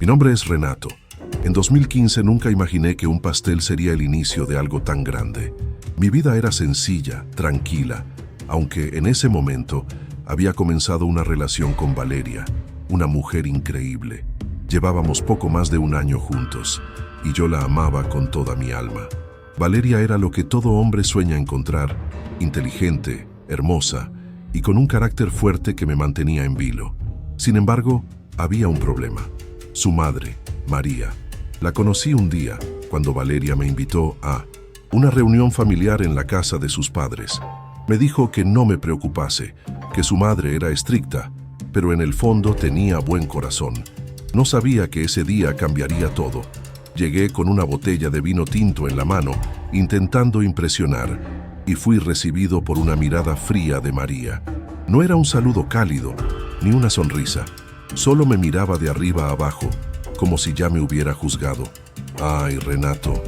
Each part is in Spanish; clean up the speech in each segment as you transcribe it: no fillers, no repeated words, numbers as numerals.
Mi nombre es Renato. En 2015 nunca imaginé que un pastel sería el inicio de algo tan grande. Mi vida era sencilla, tranquila, aunque en ese momento había comenzado una relación con Valeria, una mujer increíble. Llevábamos poco más de un año juntos y yo la amaba con toda mi alma. Valeria era lo que todo hombre sueña encontrar: inteligente, hermosa y con un carácter fuerte que me mantenía en vilo. Sin embargo, había un problema: su madre, María. La conocí un día cuando Valeria me invitó a una reunión familiar en la casa de sus padres. Me dijo que no me preocupase, que su madre era estricta, pero en el fondo tenía buen corazón. No sabía que ese día cambiaría todo. Llegué con una botella de vino tinto en la mano, intentando impresionar, y fui recibido por una mirada fría de María. No era un saludo cálido, ni una sonrisa. Solo me miraba de arriba a abajo, como si ya me hubiera juzgado. «Ay, Renato,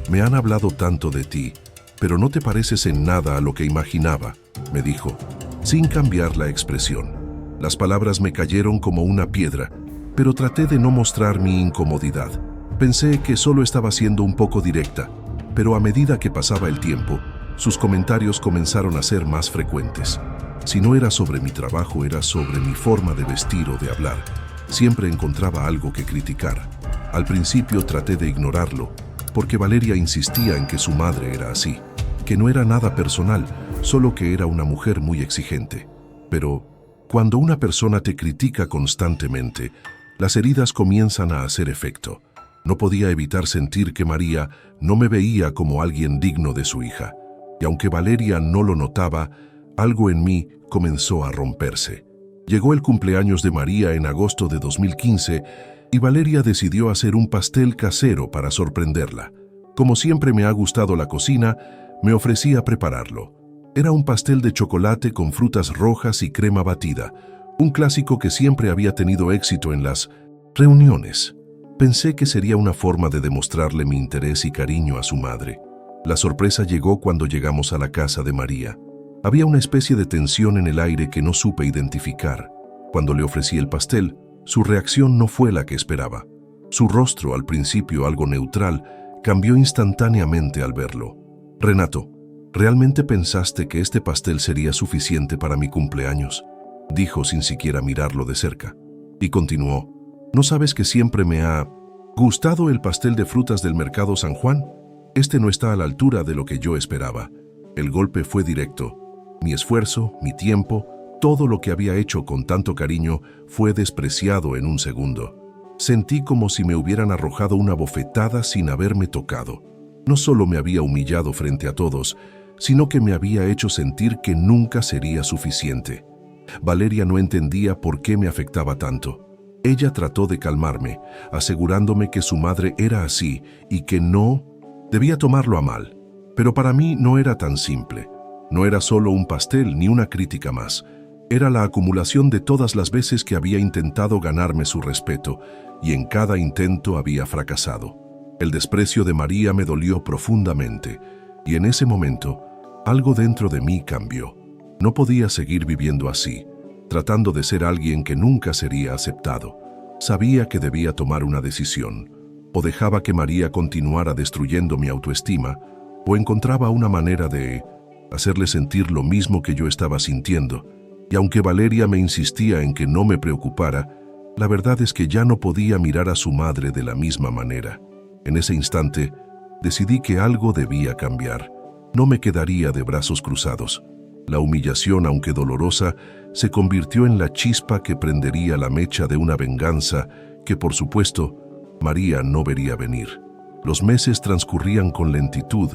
me han hablado tanto de ti, pero no te pareces en nada a lo que imaginaba», me dijo, sin cambiar la expresión. Las palabras me cayeron como una piedra, pero traté de no mostrar mi incomodidad. Pensé que solo estaba siendo un poco directa, pero a medida que pasaba el tiempo, sus comentarios comenzaron a ser más frecuentes. Si no era sobre mi trabajo, era sobre mi forma de vestir o de hablar. Siempre encontraba algo que criticar. Al principio traté de ignorarlo, porque Valeria insistía en que su madre era así, que no era nada personal, solo que era una mujer muy exigente. Pero cuando una persona te critica constantemente, las heridas comienzan a hacer efecto. No podía evitar sentir que María no me veía como alguien digno de su hija. Y aunque Valeria no lo notaba, algo en mí comenzó a romperse. Llegó el cumpleaños de María en agosto de 2015 y Valeria decidió hacer un pastel casero para sorprenderla. Como siempre me ha gustado la cocina, me ofrecí a prepararlo. Era un pastel de chocolate con frutas rojas y crema batida, un clásico que siempre había tenido éxito en las reuniones. Pensé que sería una forma de demostrarle mi interés y cariño a su madre. La sorpresa llegó cuando llegamos a la casa de María. Había una especie de tensión en el aire que no supe identificar. Cuando le ofrecí el pastel, su reacción no fue la que esperaba. Su rostro, al principio algo neutral, cambió instantáneamente al verlo. «Renato, ¿realmente pensaste que este pastel sería suficiente para mi cumpleaños?», dijo sin siquiera mirarlo de cerca. Y continuó: «¿No sabes que siempre me ha gustado el pastel de frutas del Mercado San Juan? Este no está a la altura de lo que yo esperaba». El golpe fue directo. Mi esfuerzo, mi tiempo, todo lo que había hecho con tanto cariño fue despreciado en un segundo. Sentí como si me hubieran arrojado una bofetada sin haberme tocado. No solo me había humillado frente a todos, sino que me había hecho sentir que nunca sería suficiente. Valeria no entendía por qué me afectaba tanto. Ella trató de calmarme, asegurándome que su madre era así y que no debía tomarlo a mal. Pero para mí no era tan simple. No era solo un pastel ni una crítica más. Era la acumulación de todas las veces que había intentado ganarme su respeto, y en cada intento había fracasado. El desprecio de María me dolió profundamente, y en ese momento, algo dentro de mí cambió. No podía seguir viviendo así, tratando de ser alguien que nunca sería aceptado. Sabía que debía tomar una decisión. O dejaba que María continuara destruyendo mi autoestima, o encontraba una manera de hacerle sentir lo mismo que yo estaba sintiendo. Y aunque Valeria me insistía en que no me preocupara, la verdad es que ya no podía mirar a su madre de la misma manera. En ese instante, decidí que algo debía cambiar. No me quedaría de brazos cruzados. La humillación, aunque dolorosa, se convirtió en la chispa que prendería la mecha de una venganza que, por supuesto, María no vería venir. Los meses transcurrían con lentitud,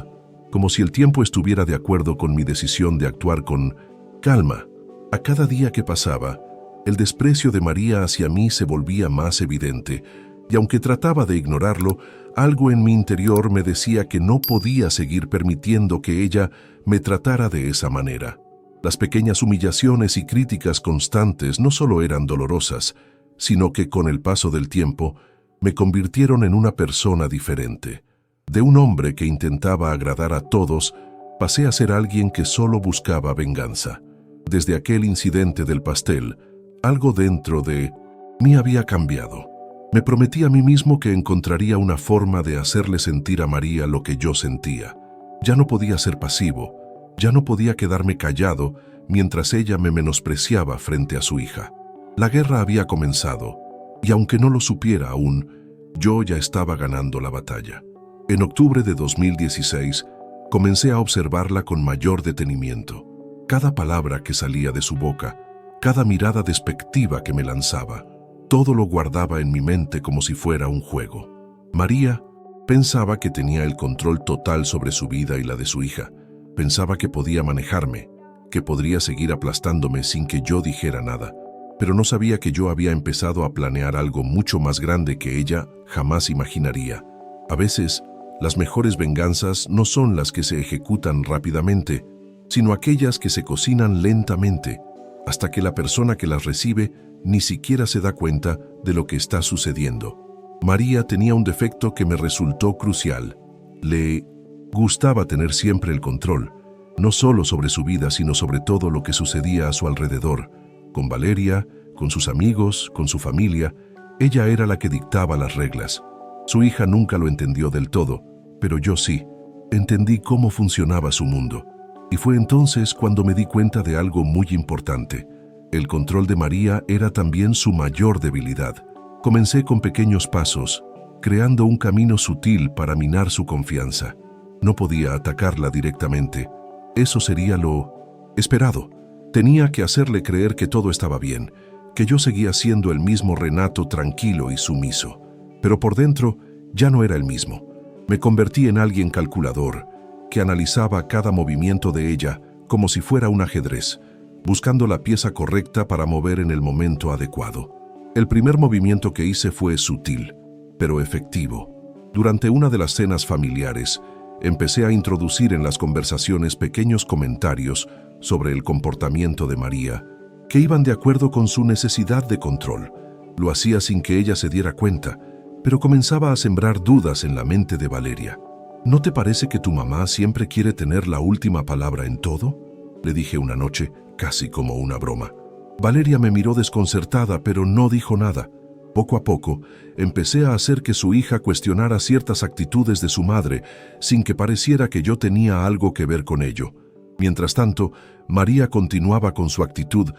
como si el tiempo estuviera de acuerdo con mi decisión de actuar con calma. A cada día que pasaba, el desprecio de María hacia mí se volvía más evidente, y aunque trataba de ignorarlo, algo en mi interior me decía que no podía seguir permitiendo que ella me tratara de esa manera. Las pequeñas humillaciones y críticas constantes no solo eran dolorosas, sino que con el paso del tiempo me convirtieron en una persona diferente. De un hombre que intentaba agradar a todos, pasé a ser alguien que solo buscaba venganza. Desde aquel incidente del pastel, algo dentro de mí había cambiado. Me prometí a mí mismo que encontraría una forma de hacerle sentir a María lo que yo sentía. Ya no podía ser pasivo, ya no podía quedarme callado mientras ella me menospreciaba frente a su hija. La guerra había comenzado, y aunque no lo supiera aún, yo ya estaba ganando la batalla. En octubre de 2016, comencé a observarla con mayor detenimiento. Cada palabra que salía de su boca, cada mirada despectiva que me lanzaba, todo lo guardaba en mi mente como si fuera un juego. María pensaba que tenía el control total sobre su vida y la de su hija. Pensaba que podía manejarme, que podría seguir aplastándome sin que yo dijera nada. Pero no sabía que yo había empezado a planear algo mucho más grande que ella jamás imaginaría. A veces, las mejores venganzas no son las que se ejecutan rápidamente, sino aquellas que se cocinan lentamente, hasta que la persona que las recibe ni siquiera se da cuenta de lo que está sucediendo. María tenía un defecto que me resultó crucial. Le gustaba tener siempre el control, no solo sobre su vida, sino sobre todo lo que sucedía a su alrededor. Con Valeria, con sus amigos, con su familia, ella era la que dictaba las reglas. Su hija nunca lo entendió del todo, pero yo sí. Entendí cómo funcionaba su mundo. Y fue entonces cuando me di cuenta de algo muy importante. El control de María era también su mayor debilidad. Comencé con pequeños pasos, creando un camino sutil para minar su confianza. No podía atacarla directamente. Eso sería lo esperado. Tenía que hacerle creer que todo estaba bien, que yo seguía siendo el mismo Renato tranquilo y sumiso. Pero por dentro ya no era el mismo. Me convertí en alguien calculador, que analizaba cada movimiento de ella como si fuera un ajedrez, buscando la pieza correcta para mover en el momento adecuado. El primer movimiento que hice fue sutil, pero efectivo. Durante una de las cenas familiares, empecé a introducir en las conversaciones pequeños comentarios sobre el comportamiento de María, que iban de acuerdo con su necesidad de control. Lo hacía sin que ella se diera cuenta, pero comenzaba a sembrar dudas en la mente de Valeria. ¿No te parece que tu mamá siempre quiere tener la última palabra en todo?, le dije una noche, casi como una broma. Valeria me miró desconcertada, pero no dijo nada. Poco a poco, empecé a hacer que su hija cuestionara ciertas actitudes de su madre, sin que pareciera que yo tenía algo que ver con ello. Mientras tanto, María continuaba con su actitud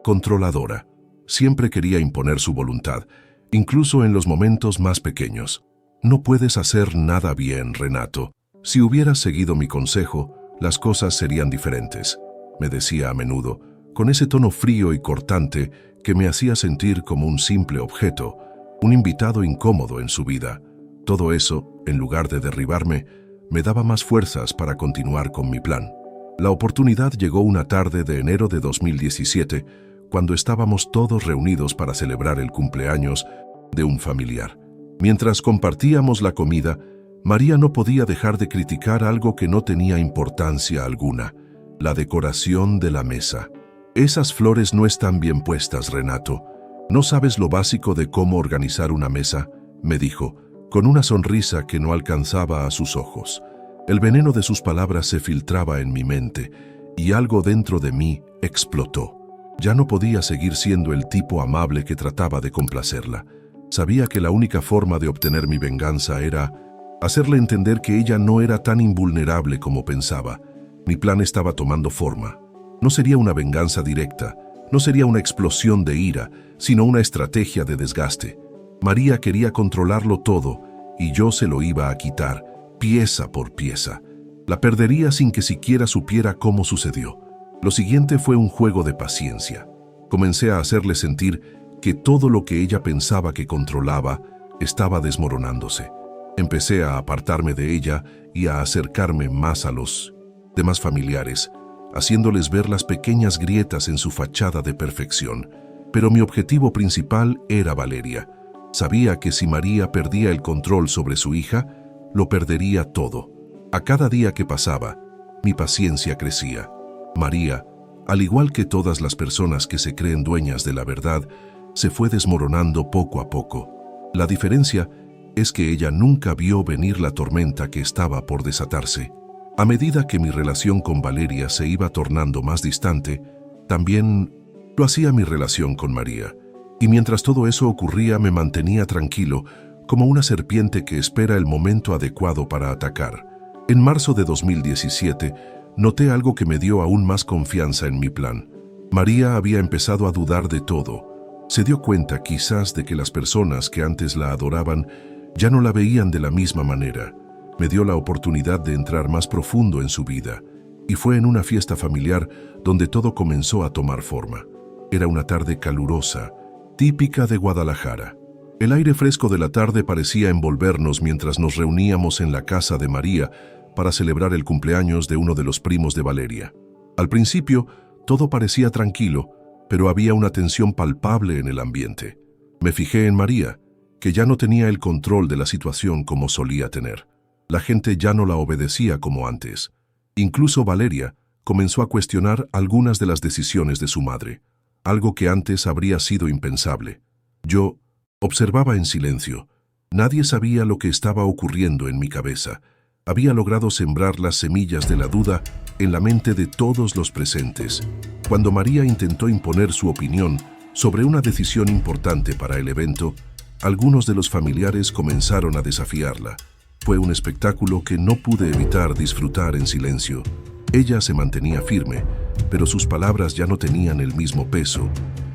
controladora. Siempre quería imponer su voluntad, incluso en los momentos más pequeños. No puedes hacer nada bien, Renato. Si hubieras seguido mi consejo, las cosas serían diferentes, me decía a menudo, con ese tono frío y cortante que me hacía sentir como un simple objeto, un invitado incómodo en su vida. Todo eso, en lugar de derribarme, me daba más fuerzas para continuar con mi plan. La oportunidad llegó una tarde de enero de 2017, cuando estábamos todos reunidos para celebrar el cumpleaños de un familiar. Mientras compartíamos la comida, María no podía dejar de criticar algo que no tenía importancia alguna: la decoración de la mesa. Esas flores no están bien puestas, Renato. ¿No sabes lo básico de cómo organizar una mesa?, me dijo, con una sonrisa que no alcanzaba a sus ojos. El veneno de sus palabras se filtraba en mi mente, y algo dentro de mí explotó. Ya no podía seguir siendo el tipo amable que trataba de complacerla. Sabía que la única forma de obtener mi venganza era hacerle entender que ella no era tan invulnerable como pensaba. Mi plan estaba tomando forma. No sería una venganza directa, no sería una explosión de ira, sino una estrategia de desgaste. María quería controlarlo todo, y yo se lo iba a quitar, pieza por pieza. La perdería sin que siquiera supiera cómo sucedió. Lo siguiente fue un juego de paciencia. Comencé a hacerle sentir que todo lo que ella pensaba que controlaba estaba desmoronándose. Empecé a apartarme de ella y a acercarme más a los demás familiares, haciéndoles ver las pequeñas grietas en su fachada de perfección. Pero mi objetivo principal era Valeria. Sabía que si María perdía el control sobre su hija, lo perdería todo. A cada día que pasaba, mi paciencia crecía. María, al igual que todas las personas que se creen dueñas de la verdad, se fue desmoronando poco a poco. La diferencia es que ella nunca vio venir la tormenta que estaba por desatarse. A medida que mi relación con Valeria se iba tornando más distante, también lo hacía mi relación con María. Y mientras todo eso ocurría me mantenía tranquilo, como una serpiente que espera el momento adecuado para atacar. En marzo de 2017, noté algo que me dio aún más confianza en mi plan. María había empezado a dudar de todo. Se dio cuenta quizás de que las personas que antes la adoraban ya no la veían de la misma manera. Me dio la oportunidad de entrar más profundo en su vida, y fue en una fiesta familiar donde todo comenzó a tomar forma. Era una tarde calurosa, típica de Guadalajara. El aire fresco de la tarde parecía envolvernos mientras nos reuníamos en la casa de María para celebrar el cumpleaños de uno de los primos de Valeria. Al principio, todo parecía tranquilo, pero había una tensión palpable en el ambiente. Me fijé en María, que ya no tenía el control de la situación como solía tener. La gente ya no la obedecía como antes. Incluso Valeria comenzó a cuestionar algunas de las decisiones de su madre, algo que antes habría sido impensable. Yo observaba en silencio. Nadie sabía lo que estaba ocurriendo en mi cabeza. Había logrado sembrar las semillas de la duda en la mente de todos los presentes. Cuando María intentó imponer su opinión sobre una decisión importante para el evento, algunos de los familiares comenzaron a desafiarla. Fue un espectáculo que no pude evitar disfrutar en silencio. Ella se mantenía firme, pero sus palabras ya no tenían el mismo peso.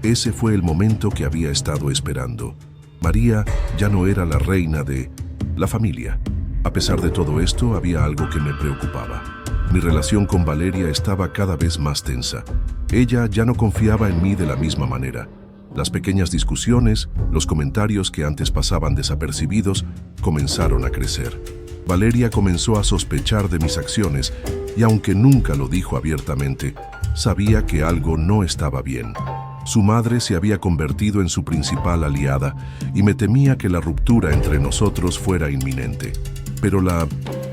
Ese fue el momento que había estado esperando. María ya no era la reina de la familia. A pesar de todo esto, había algo que me preocupaba. Mi relación con Valeria estaba cada vez más tensa. Ella ya no confiaba en mí de la misma manera. Las pequeñas discusiones, los comentarios que antes pasaban desapercibidos, comenzaron a crecer. Valeria comenzó a sospechar de mis acciones y aunque nunca lo dijo abiertamente, sabía que algo no estaba bien. Su madre se había convertido en su principal aliada y me temía que la ruptura entre nosotros fuera inminente. Pero la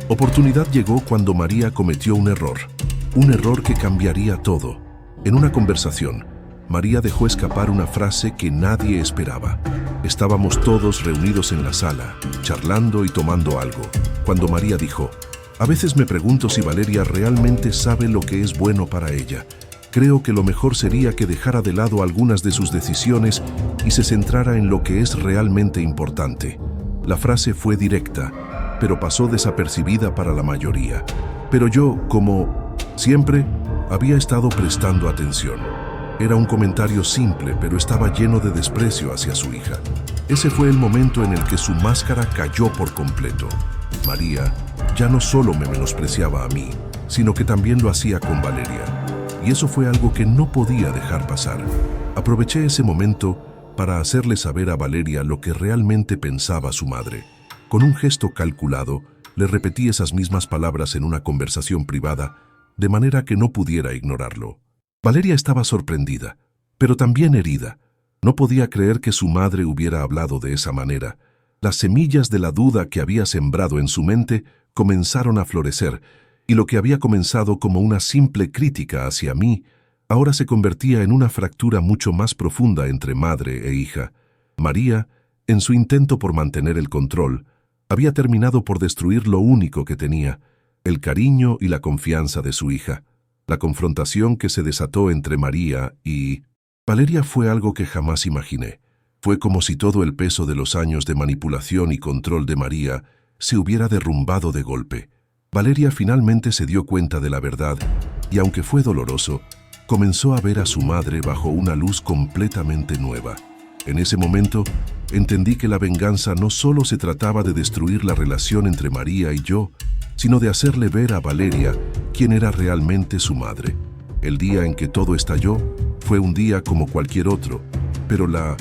oportunidad llegó cuando María cometió un error que cambiaría todo. En una conversación, María dejó escapar una frase que nadie esperaba. Estábamos todos reunidos en la sala, charlando y tomando algo, cuando María dijo: «A veces me pregunto si Valeria realmente sabe lo que es bueno para ella. Creo que lo mejor sería que dejara de lado algunas de sus decisiones y se centrara en lo que es realmente importante». La frase fue directa, pero pasó desapercibida para la mayoría. Pero yo, como siempre, había estado prestando atención. Era un comentario simple, pero estaba lleno de desprecio hacia su hija. Ese fue el momento en el que su máscara cayó por completo. María ya no solo me menospreciaba a mí, sino que también lo hacía con Valeria. Y eso fue algo que no podía dejar pasar. Aproveché ese momento para hacerle saber a Valeria lo que realmente pensaba su madre. Con un gesto calculado, le repetí esas mismas palabras en una conversación privada, de manera que no pudiera ignorarlo. Valeria estaba sorprendida, pero también herida. No podía creer que su madre hubiera hablado de esa manera. Las semillas de la duda que había sembrado en su mente comenzaron a florecer, y lo que había comenzado como una simple crítica hacia mí, ahora se convertía en una fractura mucho más profunda entre madre e hija. María, en su intento por mantener el control, había terminado por destruir lo único que tenía, el cariño y la confianza de su hija. La confrontación que se desató entre María y Valeria fue algo que jamás imaginé. Fue como si todo el peso de los años de manipulación y control de María se hubiera derrumbado de golpe. Valeria finalmente se dio cuenta de la verdad y, aunque fue doloroso, comenzó a ver a su madre bajo una luz completamente nueva. En ese momento, entendí que la venganza no solo se trataba de destruir la relación entre María y yo, sino de hacerle ver a Valeria quién era realmente su madre. El día en que todo estalló fue un día como cualquier otro, pero la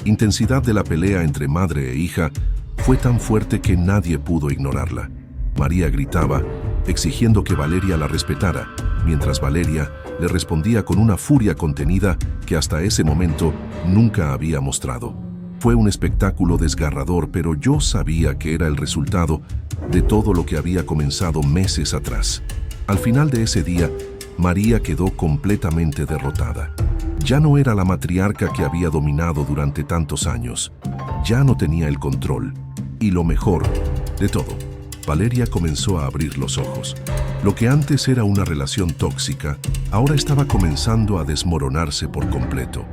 intensidad de la pelea entre madre e hija fue tan fuerte que nadie pudo ignorarla. María gritaba, exigiendo que Valeria la respetara, mientras Valeria le respondía con una furia contenida que hasta ese momento nunca había mostrado. Fue un espectáculo desgarrador, pero yo sabía que era el resultado de todo lo que había comenzado meses atrás. Al final de ese día, María quedó completamente derrotada. Ya no era la matriarca que había dominado durante tantos años. Ya no tenía el control. Y lo mejor de todo, Valeria comenzó a abrir los ojos. Lo que antes era una relación tóxica, ahora estaba comenzando a desmoronarse por completo.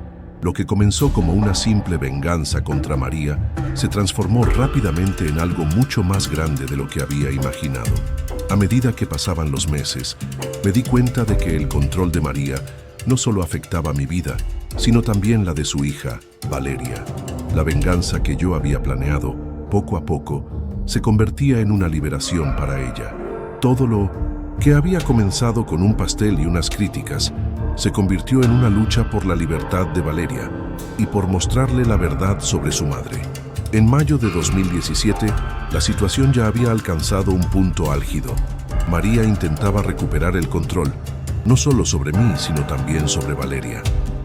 Lo que comenzó como una simple venganza contra María se transformó rápidamente en algo mucho más grande de lo que había imaginado. A medida que pasaban los meses, me di cuenta de que el control de María no solo afectaba mi vida, sino también la de su hija, Valeria. La venganza que yo había planeado, poco a poco, se convertía en una liberación para ella. Todo lo que había comenzado con un pastel y unas críticas se convirtió en una lucha por la libertad de Valeria y por mostrarle la verdad sobre su madre. En mayo de 2017, la situación ya había alcanzado un punto álgido. María intentaba recuperar el control, no solo sobre mí, sino también sobre Valeria.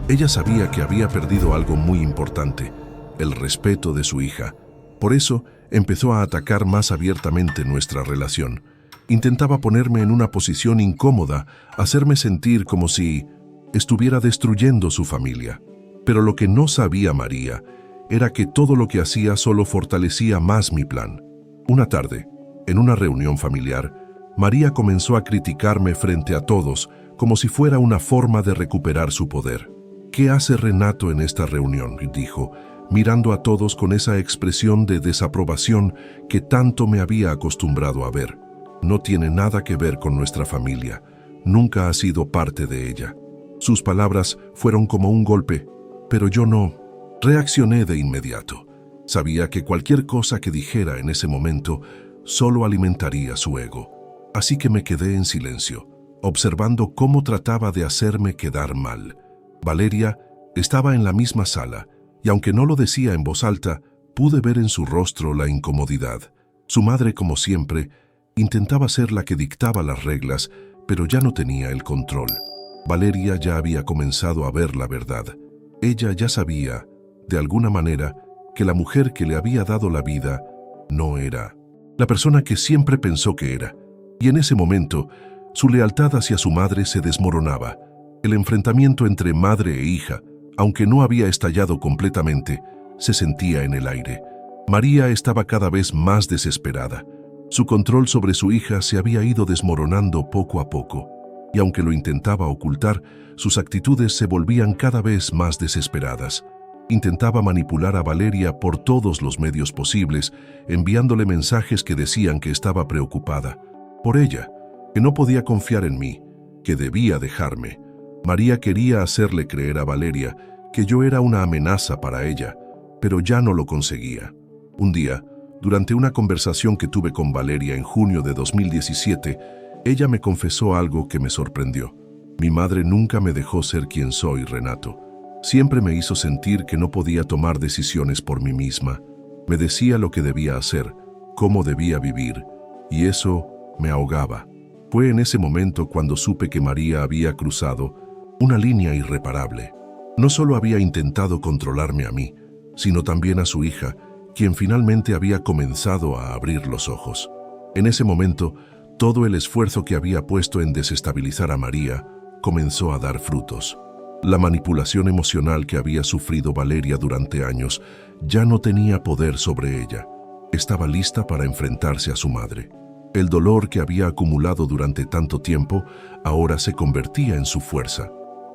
Ella sabía que había perdido algo muy importante, el respeto de su hija. Por eso, empezó a atacar más abiertamente nuestra relación. Intentaba ponerme en una posición incómoda, hacerme sentir como si estuviera destruyendo su familia. Pero lo que no sabía María era que todo lo que hacía solo fortalecía más mi plan. Una tarde, en una reunión familiar, María comenzó a criticarme frente a todos como si fuera una forma de recuperar su poder. «¿Qué hace Renato en esta reunión?», dijo, mirando a todos con esa expresión de desaprobación que tanto me había acostumbrado a ver. «No tiene nada que ver con nuestra familia. Nunca ha sido parte de ella». Sus palabras fueron como un golpe, pero yo no reaccioné de inmediato. Sabía que cualquier cosa que dijera en ese momento solo alimentaría su ego. Así que me quedé en silencio, observando cómo trataba de hacerme quedar mal. Valeria estaba en la misma sala, y aunque no lo decía en voz alta, pude ver en su rostro la incomodidad. Su madre, como siempre, intentaba ser la que dictaba las reglas, pero ya no tenía el control. Valeria ya había comenzado a ver la verdad. Ella ya sabía, de alguna manera, que la mujer que le había dado la vida no era la persona que siempre pensó que era. Y en ese momento, su lealtad hacia su madre se desmoronaba. El enfrentamiento entre madre e hija, aunque no había estallado completamente, se sentía en el aire. María estaba cada vez más desesperada. Su control sobre su hija se había ido desmoronando poco a poco, y aunque lo intentaba ocultar, sus actitudes se volvían cada vez más desesperadas. Intentaba manipular a Valeria por todos los medios posibles, enviándole mensajes que decían que estaba preocupada por ella, que no podía confiar en mí, que debía dejarme. María quería hacerle creer a Valeria que yo era una amenaza para ella, pero ya no lo conseguía. Un día, durante una conversación que tuve con Valeria en junio de 2017, ella me confesó algo que me sorprendió. Mi madre nunca me dejó ser quien soy, Renato. Siempre me hizo sentir que no podía tomar decisiones por mí misma. Me decía lo que debía hacer, cómo debía vivir, y eso me ahogaba. Fue en ese momento cuando supe que María había cruzado una línea irreparable. No solo había intentado controlarme a mí, sino también a su hija, quien finalmente había comenzado a abrir los ojos. En ese momento, todo el esfuerzo que había puesto en desestabilizar a María comenzó a dar frutos. La manipulación emocional que había sufrido Valeria durante años ya no tenía poder sobre ella. Estaba lista para enfrentarse a su madre. El dolor que había acumulado durante tanto tiempo ahora se convertía en su fuerza.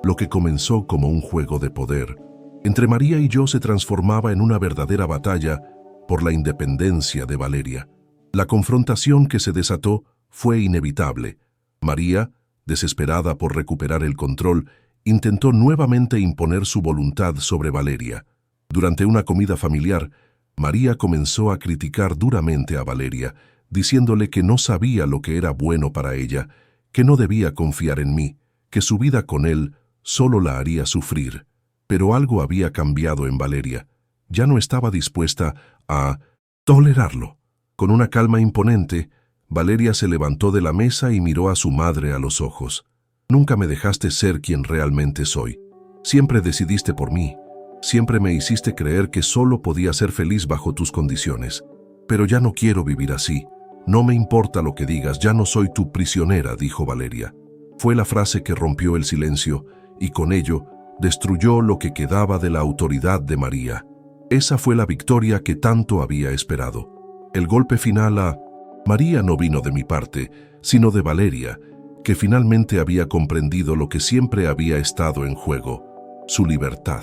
Lo que comenzó como un juego de poder entre María y yo se transformaba en una verdadera batalla por la independencia de Valeria. La confrontación que se desató fue inevitable. María, desesperada por recuperar el control, intentó nuevamente imponer su voluntad sobre Valeria. Durante una comida familiar, María comenzó a criticar duramente a Valeria, diciéndole que no sabía lo que era bueno para ella, que no debía confiar en mí, que su vida con él solo la haría sufrir. Pero algo había cambiado en Valeria. Ya no estaba dispuesta a tolerarlo. Con una calma imponente, Valeria se levantó de la mesa y miró a su madre a los ojos. «Nunca me dejaste ser quien realmente soy. Siempre decidiste por mí. Siempre me hiciste creer que solo podía ser feliz bajo tus condiciones. Pero ya no quiero vivir así. No me importa lo que digas, ya no soy tu prisionera», dijo Valeria. Fue la frase que rompió el silencio y con ello destruyó lo que quedaba de la autoridad de María. Esa fue la victoria que tanto había esperado. El golpe final a María no vino de mi parte, sino de Valeria, que finalmente había comprendido lo que siempre había estado en juego: su libertad.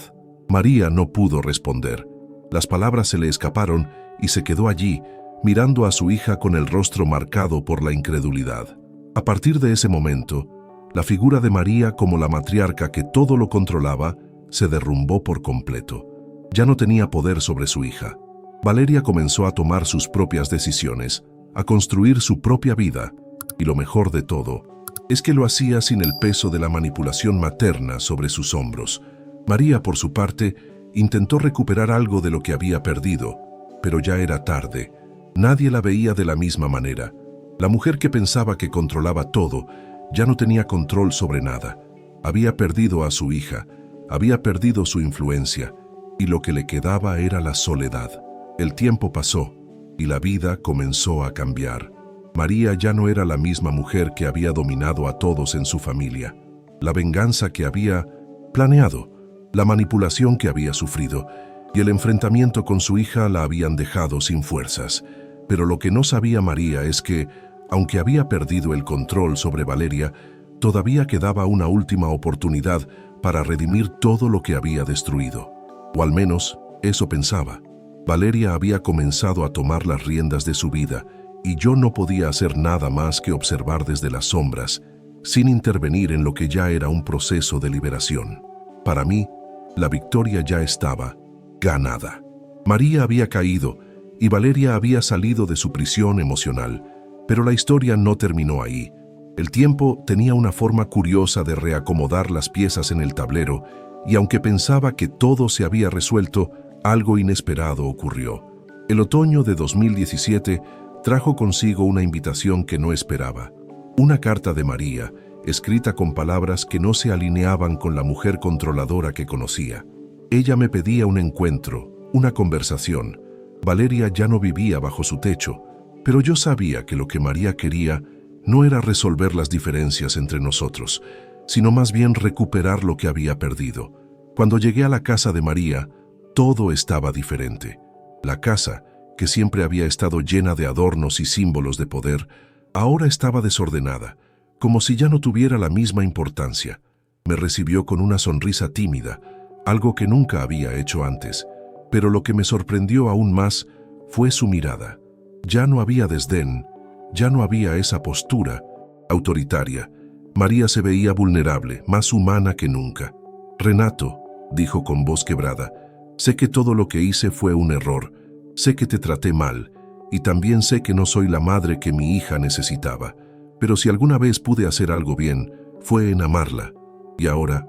María no pudo responder. Las palabras se le escaparon y se quedó allí, mirando a su hija con el rostro marcado por la incredulidad. A partir de ese momento, la figura de María como la matriarca que todo lo controlaba se derrumbó por completo. Ya no tenía poder sobre su hija. Valeria comenzó a tomar sus propias decisiones, a construir su propia vida, y lo mejor de todo es que lo hacía sin el peso de la manipulación materna sobre sus hombros. María, por su parte, intentó recuperar algo de lo que había perdido, pero ya era tarde. Nadie la veía de la misma manera. La mujer que pensaba que controlaba todo, ya no tenía control sobre nada. Había perdido a su hija, había perdido su influencia, y lo que le quedaba era la soledad. El tiempo pasó, y la vida comenzó a cambiar. María ya no era la misma mujer que había dominado a todos en su familia. La venganza que había planeado, la manipulación que había sufrido y el enfrentamiento con su hija la habían dejado sin fuerzas. Pero lo que no sabía María es que, aunque había perdido el control sobre Valeria, todavía quedaba una última oportunidad para redimir todo lo que había destruido. O al menos, eso pensaba. Valeria había comenzado a tomar las riendas de su vida y yo no podía hacer nada más que observar desde las sombras, sin intervenir en lo que ya era un proceso de liberación. Para mí, la victoria ya estaba ganada. María había caído y Valeria había salido de su prisión emocional, pero la historia no terminó ahí. El tiempo tenía una forma curiosa de reacomodar las piezas en el tablero y aunque pensaba que todo se había resuelto, algo inesperado ocurrió. El otoño de 2017 trajo consigo una invitación que no esperaba. Una carta de María, escrita con palabras que no se alineaban con la mujer controladora que conocía. Ella me pedía un encuentro, una conversación. Valeria ya no vivía bajo su techo, pero yo sabía que lo que María quería no era resolver las diferencias entre nosotros, sino más bien recuperar lo que había perdido. Cuando llegué a la casa de María, todo estaba diferente. La casa, que siempre había estado llena de adornos y símbolos de poder, ahora estaba desordenada, como si ya no tuviera la misma importancia. Me recibió con una sonrisa tímida, algo que nunca había hecho antes, pero lo que me sorprendió aún más fue su mirada. Ya no había desdén, ya no había esa postura autoritaria. María se veía vulnerable, más humana que nunca. «Renato», dijo con voz quebrada, «sé que todo lo que hice fue un error. Sé que te traté mal, y también sé que no soy la madre que mi hija necesitaba. Pero si alguna vez pude hacer algo bien, fue en amarla. Y ahora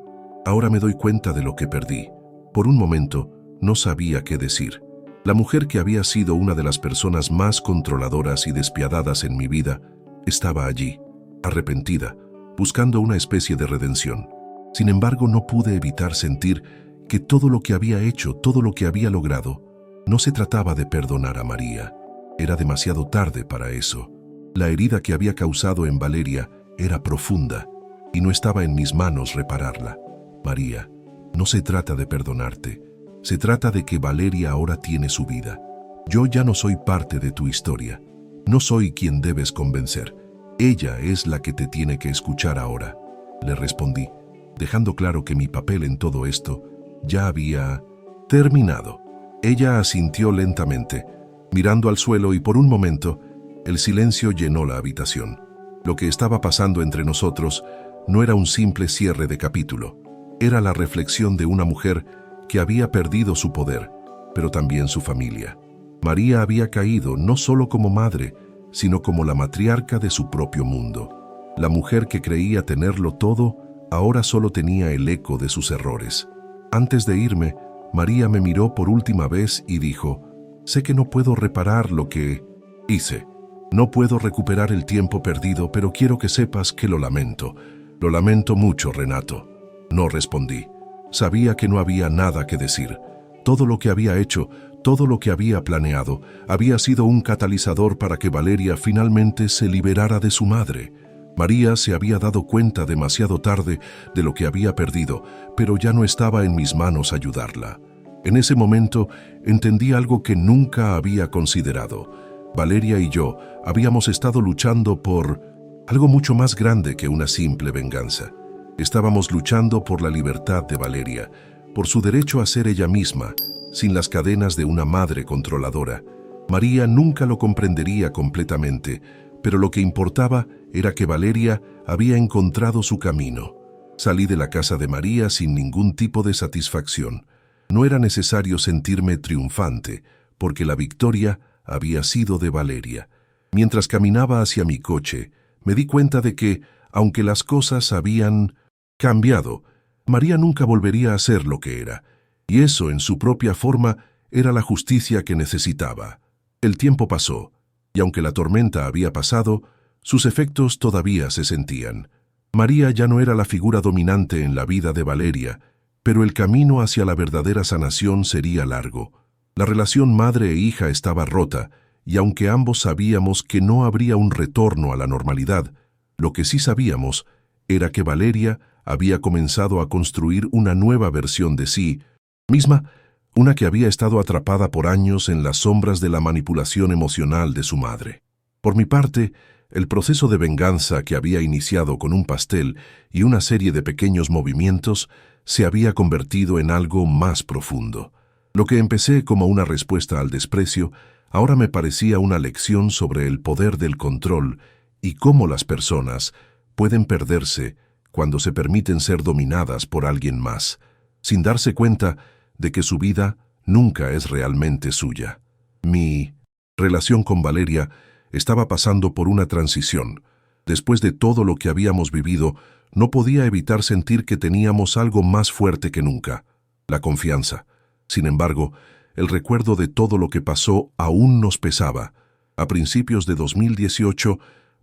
me doy cuenta de lo que perdí». Por un momento, no sabía qué decir. La mujer que había sido una de las personas más controladoras y despiadadas en mi vida, estaba allí, arrepentida, buscando una especie de redención. Sin embargo, no pude evitar sentir que todo lo que había hecho, todo lo que había logrado, no se trataba de perdonar a María. Era demasiado tarde para eso. La herida que había causado en Valeria era profunda y no estaba en mis manos repararla. María, no se trata de perdonarte. Se trata de que Valeria ahora tiene su vida. Yo ya no soy parte de tu historia. No soy quien debes convencer. Ella es la que te tiene que escuchar ahora. Le respondí, dejando claro que mi papel en todo esto ya había terminado. Ella asintió lentamente, mirando al suelo, y por un momento el silencio llenó la habitación. Lo que estaba pasando entre nosotros no era un simple cierre de capítulo. Era la reflexión de una mujer que había perdido su poder, pero también su familia. María había caído no solo como madre, sino como la matriarca de su propio mundo. La mujer que creía tenerlo todo, ahora solo tenía el eco de sus errores. Antes de irme, María me miró por última vez y dijo, «Sé que no puedo reparar lo que hice. No puedo recuperar el tiempo perdido, pero quiero que sepas que lo lamento. Lo lamento mucho, Renato». No respondí. Sabía que no había nada que decir. Todo lo que había hecho, todo lo que había planeado, había sido un catalizador para que Valeria finalmente se liberara de su madre. María se había dado cuenta demasiado tarde de lo que había perdido, pero ya no estaba en mis manos ayudarla. En ese momento entendí algo que nunca había considerado. Valeria y yo habíamos estado luchando por algo mucho más grande que una simple venganza. Estábamos luchando por la libertad de Valeria, por su derecho a ser ella misma, sin las cadenas de una madre controladora. María nunca lo comprendería completamente, pero lo que importaba era que Valeria había encontrado su camino. Salí de la casa de María sin ningún tipo de satisfacción. No era necesario sentirme triunfante, porque la victoria había sido de Valeria. Mientras caminaba hacia mi coche, me di cuenta de que, aunque las cosas habían cambiado, María nunca volvería a ser lo que era, y eso, en su propia forma, era la justicia que necesitaba. El tiempo pasó, y aunque la tormenta había pasado, sus efectos todavía se sentían. María ya no era la figura dominante en la vida de Valeria, pero el camino hacia la verdadera sanación sería largo. La relación madre e hija estaba rota, y aunque ambos sabíamos que no habría un retorno a la normalidad, lo que sí sabíamos era que Valeria había comenzado a construir una nueva versión de sí misma, una que había estado atrapada por años en las sombras de la manipulación emocional de su madre. Por mi parte, el proceso de venganza que había iniciado con un pastel y una serie de pequeños movimientos se había convertido en algo más profundo. Lo que empecé como una respuesta al desprecio, ahora me parecía una lección sobre el poder del control y cómo las personas pueden perderse cuando se permiten ser dominadas por alguien más, sin darse cuenta de que su vida nunca es realmente suya. Mi relación con Valeria estaba pasando por una transición. Después de todo lo que habíamos vivido, no podía evitar sentir que teníamos algo más fuerte que nunca: la confianza. Sin embargo, el recuerdo de todo lo que pasó aún nos pesaba. A principios de 2018,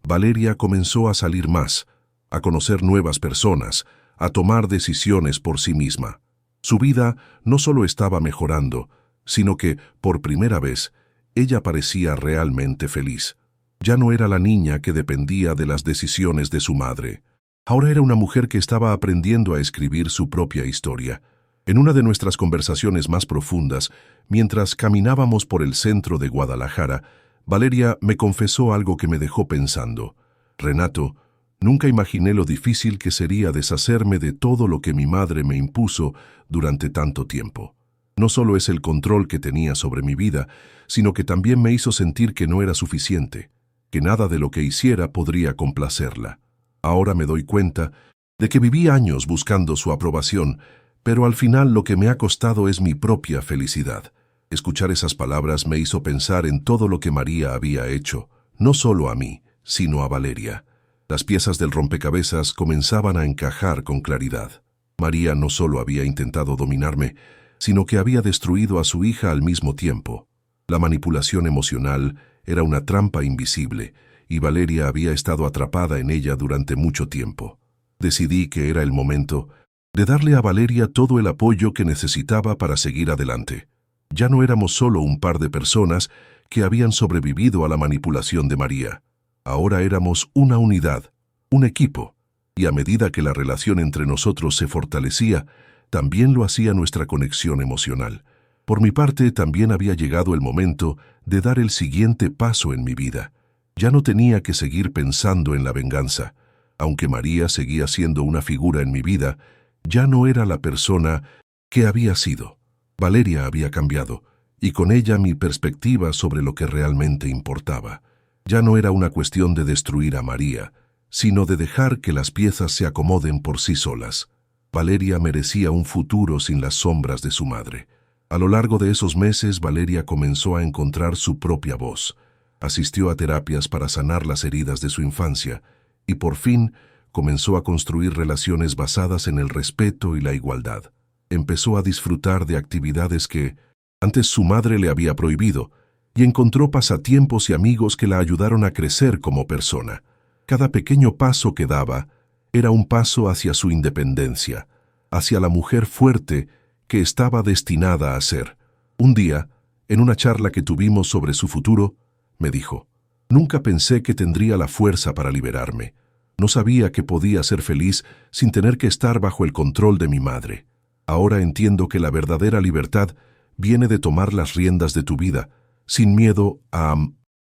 Valeria comenzó a salir más, a conocer nuevas personas, a tomar decisiones por sí misma. Su vida no solo estaba mejorando, sino que, por primera vez, ella parecía realmente feliz. Ya no era la niña que dependía de las decisiones de su madre. Ahora era una mujer que estaba aprendiendo a escribir su propia historia. En una de nuestras conversaciones más profundas, mientras caminábamos por el centro de Guadalajara, Valeria me confesó algo que me dejó pensando. Renato, nunca imaginé lo difícil que sería deshacerme de todo lo que mi madre me impuso durante tanto tiempo. No solo es el control que tenía sobre mi vida, sino que también me hizo sentir que no era suficiente, que nada de lo que hiciera podría complacerla. Ahora me doy cuenta de que viví años buscando su aprobación, pero al final lo que me ha costado es mi propia felicidad. Escuchar esas palabras me hizo pensar en todo lo que María había hecho, no solo a mí, sino a Valeria. Las piezas del rompecabezas comenzaban a encajar con claridad. María no solo había intentado dominarme, sino que había destruido a su hija al mismo tiempo. La manipulación emocional era una trampa invisible, y Valeria había estado atrapada en ella durante mucho tiempo. Decidí que era el momento de darle a Valeria todo el apoyo que necesitaba para seguir adelante. Ya no éramos solo un par de personas que habían sobrevivido a la manipulación de María. Ahora éramos una unidad, un equipo, y a medida que la relación entre nosotros se fortalecía, también lo hacía nuestra conexión emocional. Por mi parte, también había llegado el momento de dar el siguiente paso en mi vida. Ya no tenía que seguir pensando en la venganza. Aunque María seguía siendo una figura en mi vida, ya no era la persona que había sido. Valeria había cambiado, y con ella mi perspectiva sobre lo que realmente importaba. Ya no era una cuestión de destruir a María, sino de dejar que las piezas se acomoden por sí solas. Valeria merecía un futuro sin las sombras de su madre. A lo largo de esos meses, Valeria comenzó a encontrar su propia voz. Asistió a terapias para sanar las heridas de su infancia, y por fin comenzó a construir relaciones basadas en el respeto y la igualdad. Empezó a disfrutar de actividades que antes su madre le había prohibido, y encontró pasatiempos y amigos que la ayudaron a crecer como persona. Cada pequeño paso que daba era un paso hacia su independencia, hacia la mujer fuerte que estaba destinada a ser. Un día, en una charla que tuvimos sobre su futuro, me dijo: «Nunca pensé que tendría la fuerza para liberarme. No sabía que podía ser feliz sin tener que estar bajo el control de mi madre. Ahora entiendo que la verdadera libertad viene de tomar las riendas de tu vida, sin miedo a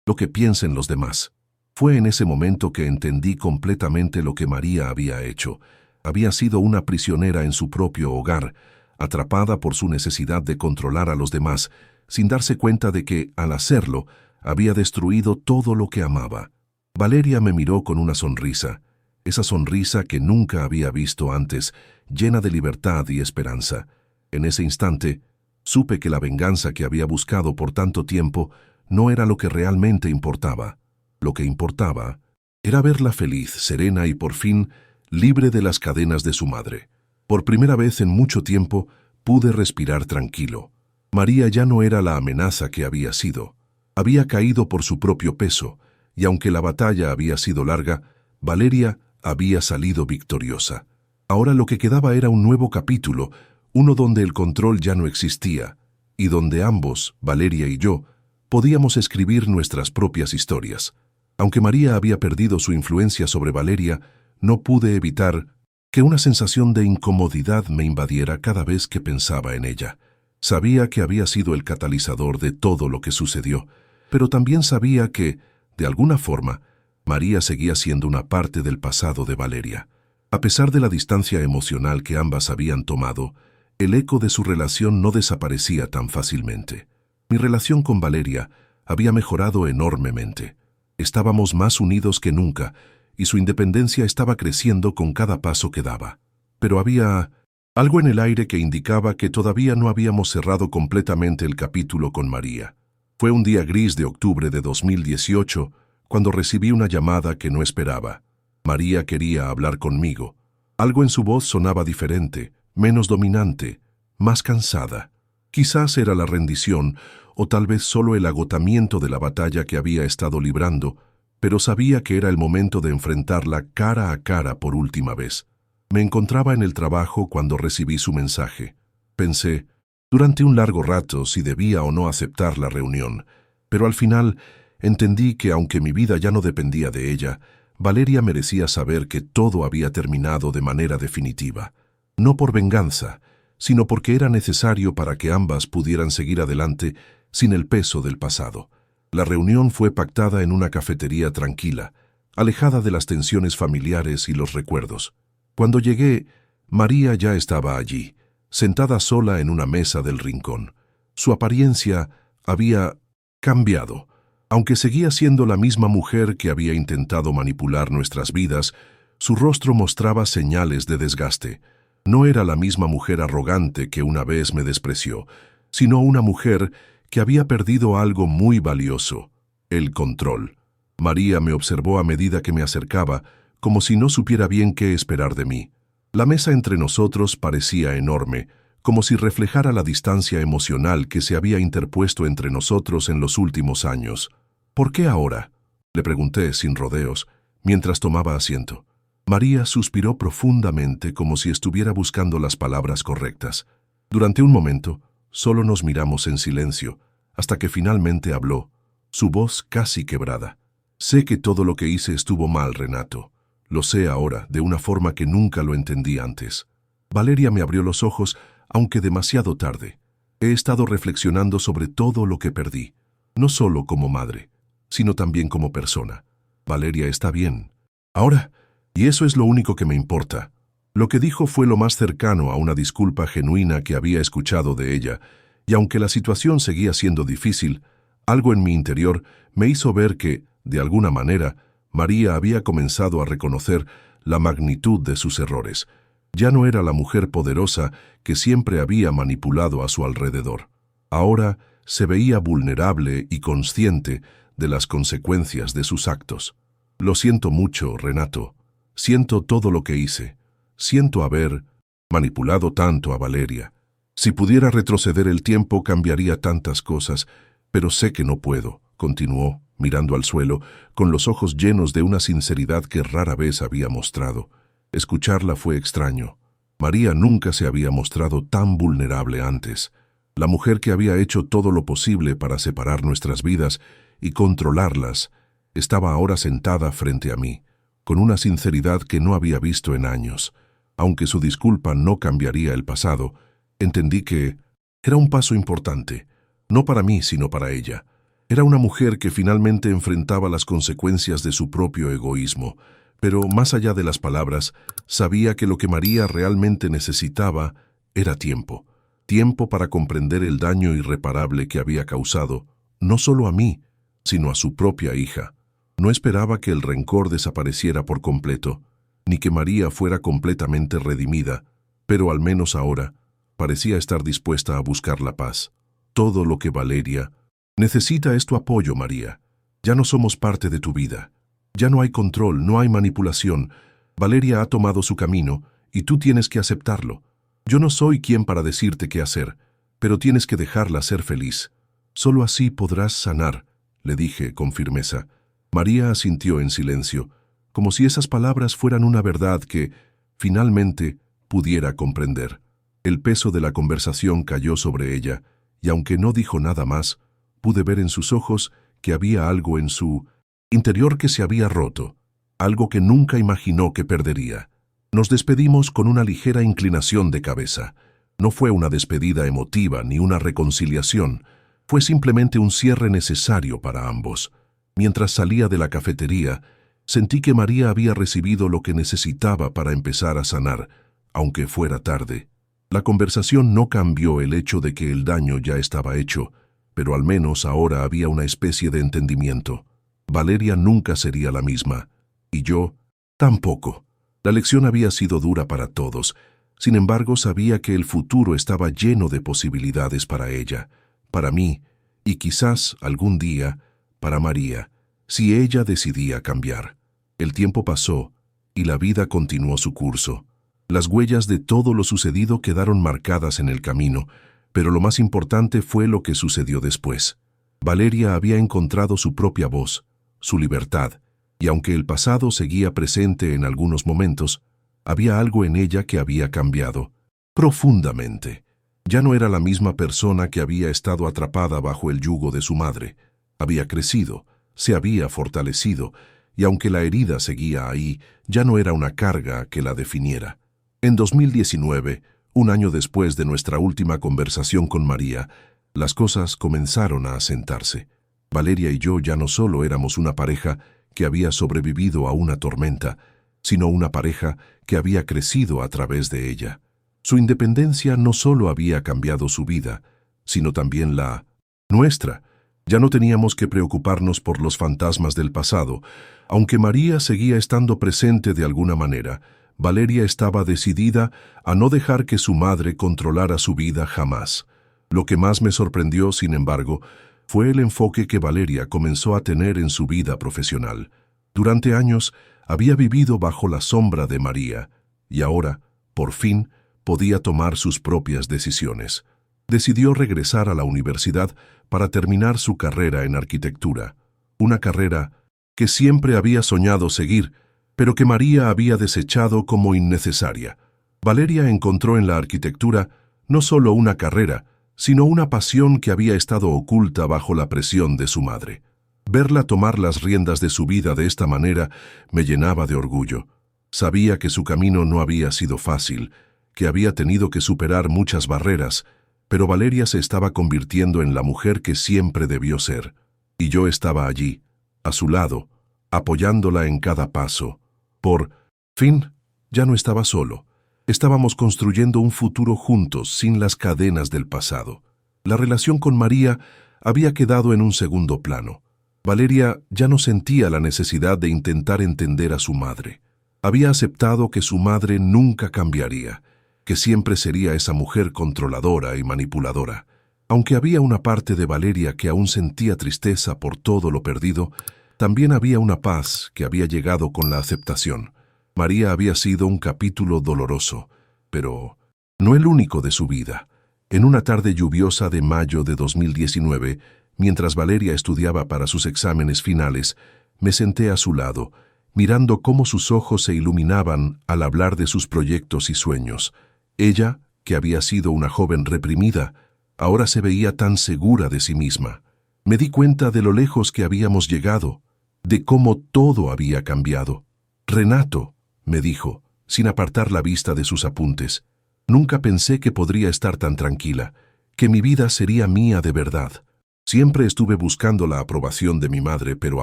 lo que piensen los demás». Fue en ese momento que entendí completamente lo que María había hecho. Había sido una prisionera en su propio hogar, atrapada por su necesidad de controlar a los demás, sin darse cuenta de que, al hacerlo, había destruido todo lo que amaba. Valeria me miró con una sonrisa, esa sonrisa que nunca había visto antes, llena de libertad y esperanza. En ese instante, supe que la venganza que había buscado por tanto tiempo no era lo que realmente importaba. Lo que importaba era verla feliz, serena y por fin libre de las cadenas de su madre. Por primera vez en mucho tiempo pude respirar tranquilo. María ya no era la amenaza que había sido. Había caído por su propio peso, y aunque la batalla había sido larga, Valeria había salido victoriosa. Ahora lo que quedaba era un nuevo capítulo, uno donde el control ya no existía, y donde ambos, Valeria y yo, podíamos escribir nuestras propias historias. Aunque María había perdido su influencia sobre Valeria, no pude evitar que una sensación de incomodidad me invadiera cada vez que pensaba en ella. Sabía que había sido el catalizador de todo lo que sucedió, pero también sabía que, de alguna forma, María seguía siendo una parte del pasado de Valeria. A pesar de la distancia emocional que ambas habían tomado, el eco de su relación no desaparecía tan fácilmente. Mi relación con Valeria había mejorado enormemente. Estábamos más unidos que nunca, y su independencia estaba creciendo con cada paso que daba. Pero había algo en el aire que indicaba que todavía no habíamos cerrado completamente el capítulo con María. Fue un día gris de octubre de 2018 cuando recibí una llamada que no esperaba. María quería hablar conmigo. Algo en su voz sonaba diferente, menos dominante, más cansada. Quizás era la rendición, o tal vez solo el agotamiento de la batalla que había estado librando, pero sabía que era el momento de enfrentarla cara a cara por última vez. Me encontraba en el trabajo cuando recibí su mensaje. Pensé, durante un largo rato, si debía o no aceptar la reunión, pero al final entendí que aunque mi vida ya no dependía de ella, Valeria merecía saber que todo había terminado de manera definitiva. No por venganza, sino porque era necesario para que ambas pudieran seguir adelante sin el peso del pasado. La reunión fue pactada en una cafetería tranquila, alejada de las tensiones familiares y los recuerdos. Cuando llegué, María ya estaba allí, sentada sola en una mesa del rincón. Su apariencia había cambiado. Aunque seguía siendo la misma mujer que había intentado manipular nuestras vidas, su rostro mostraba señales de desgaste. No era la misma mujer arrogante que una vez me despreció, sino una mujer que había perdido algo muy valioso: el control. María me observó a medida que me acercaba, como si no supiera bien qué esperar de mí. La mesa entre nosotros parecía enorme, como si reflejara la distancia emocional que se había interpuesto entre nosotros en los últimos años. ¿Por qué ahora?, le pregunté sin rodeos, mientras tomaba asiento. María suspiró profundamente como si estuviera buscando las palabras correctas. Durante un momento, solo nos miramos en silencio, hasta que finalmente habló, su voz casi quebrada. Sé que todo lo que hice estuvo mal, Renato. Lo sé ahora, de una forma que nunca lo entendí antes. Valeria me abrió los ojos, aunque demasiado tarde. He estado reflexionando sobre todo lo que perdí, no solo como madre, sino también como persona. Valeria está bien. Ahora, y eso es lo único que me importa. Lo que dijo fue lo más cercano a una disculpa genuina que había escuchado de ella, y aunque la situación seguía siendo difícil, algo en mi interior me hizo ver que, de alguna manera, María había comenzado a reconocer la magnitud de sus errores. Ya no era la mujer poderosa que siempre había manipulado a su alrededor. Ahora se veía vulnerable y consciente de las consecuencias de sus actos. Lo siento mucho, Renato. Siento todo lo que hice. Siento haber manipulado tanto a Valeria. Si pudiera retroceder el tiempo, cambiaría tantas cosas, pero sé que no puedo, continuó, mirando al suelo, con los ojos llenos de una sinceridad que rara vez había mostrado. Escucharla fue extraño. María nunca se había mostrado tan vulnerable antes. La mujer que había hecho todo lo posible para separar nuestras vidas y controlarlas, estaba ahora sentada frente a mí, con una sinceridad que no había visto en años. Aunque su disculpa no cambiaría el pasado, entendí que era un paso importante, no para mí sino para ella. Era una mujer que finalmente enfrentaba las consecuencias de su propio egoísmo, pero más allá de las palabras, sabía que lo que María realmente necesitaba era tiempo. tiempo para comprender el daño irreparable que había causado, no solo a mí, sino a su propia hija. No esperaba que el rencor desapareciera por completo, ni que María fuera completamente redimida, pero al menos ahora parecía estar dispuesta a buscar la paz. Todo lo que Valeria necesita es tu apoyo, María. Ya no somos parte de tu vida. Ya no hay control, no hay manipulación. Valeria ha tomado su camino y tú tienes que aceptarlo. Yo no soy quien para decirte qué hacer, pero tienes que dejarla ser feliz. Solo así podrás sanar, le dije con firmeza. María asintió en silencio, como si esas palabras fueran una verdad que, finalmente, pudiera comprender. El peso de la conversación cayó sobre ella, y aunque no dijo nada más, pude ver en sus ojos que había algo en su interior que se había roto, algo que nunca imaginó que perdería. Nos despedimos con una ligera inclinación de cabeza. No fue una despedida emotiva ni una reconciliación, fue simplemente un cierre necesario para ambos. Mientras salía de la cafetería, sentí que María había recibido lo que necesitaba para empezar a sanar, aunque fuera tarde. La conversación no cambió el hecho de que el daño ya estaba hecho, pero al menos ahora había una especie de entendimiento. Valeria nunca sería la misma, y yo tampoco. La lección había sido dura para todos, sin embargo sabía que el futuro estaba lleno de posibilidades para ella, para mí, y quizás algún día, para María, si ella decidía cambiar. El tiempo pasó, y la vida continuó su curso. Las huellas de todo lo sucedido quedaron marcadas en el camino, pero lo más importante fue lo que sucedió después. Valeria había encontrado su propia voz, su libertad, y aunque el pasado seguía presente en algunos momentos, había algo en ella que había cambiado, profundamente. Ya no era la misma persona que había estado atrapada bajo el yugo de su madre. Había crecido, se había fortalecido, y aunque la herida seguía ahí, ya no era una carga que la definiera. En 2019, un año después de nuestra última conversación con María, las cosas comenzaron a asentarse. Valeria y yo ya no solo éramos una pareja que había sobrevivido a una tormenta, sino una pareja que había crecido a través de ella. Su independencia no solo había cambiado su vida, sino también la nuestra. Ya no teníamos que preocuparnos por los fantasmas del pasado. Aunque María seguía estando presente de alguna manera, Valeria estaba decidida a no dejar que su madre controlara su vida jamás. Lo que más me sorprendió, sin embargo, fue el enfoque que Valeria comenzó a tener en su vida profesional. Durante años había vivido bajo la sombra de María, y ahora, por fin, podía tomar sus propias decisiones. Decidió regresar a la universidad para terminar su carrera en arquitectura, una carrera que siempre había soñado seguir, pero que María había desechado como innecesaria. Valeria encontró en la arquitectura no solo una carrera, sino una pasión que había estado oculta bajo la presión de su madre. Verla tomar las riendas de su vida de esta manera me llenaba de orgullo. Sabía que su camino no había sido fácil, que había tenido que superar muchas barreras, pero Valeria se estaba convirtiendo en la mujer que siempre debió ser. Y yo estaba allí, a su lado, apoyándola en cada paso. Por fin, ya no estaba solo. Estábamos construyendo un futuro juntos, sin las cadenas del pasado. La relación con María había quedado en un segundo plano. Valeria ya no sentía la necesidad de intentar entender a su madre. Había aceptado que su madre nunca cambiaría, que siempre sería esa mujer controladora y manipuladora. Aunque había una parte de Valeria que aún sentía tristeza por todo lo perdido, también había una paz que había llegado con la aceptación. María había sido un capítulo doloroso, pero no el único de su vida. En una tarde lluviosa de mayo de 2019, mientras Valeria estudiaba para sus exámenes finales, me senté a su lado, mirando cómo sus ojos se iluminaban al hablar de sus proyectos y sueños. Ella, que había sido una joven reprimida, ahora se veía tan segura de sí misma. Me di cuenta de lo lejos que habíamos llegado, de cómo todo había cambiado. «Renato», me dijo, sin apartar la vista de sus apuntes, «nunca pensé que podría estar tan tranquila, que mi vida sería mía de verdad. Siempre estuve buscando la aprobación de mi madre, pero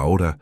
ahora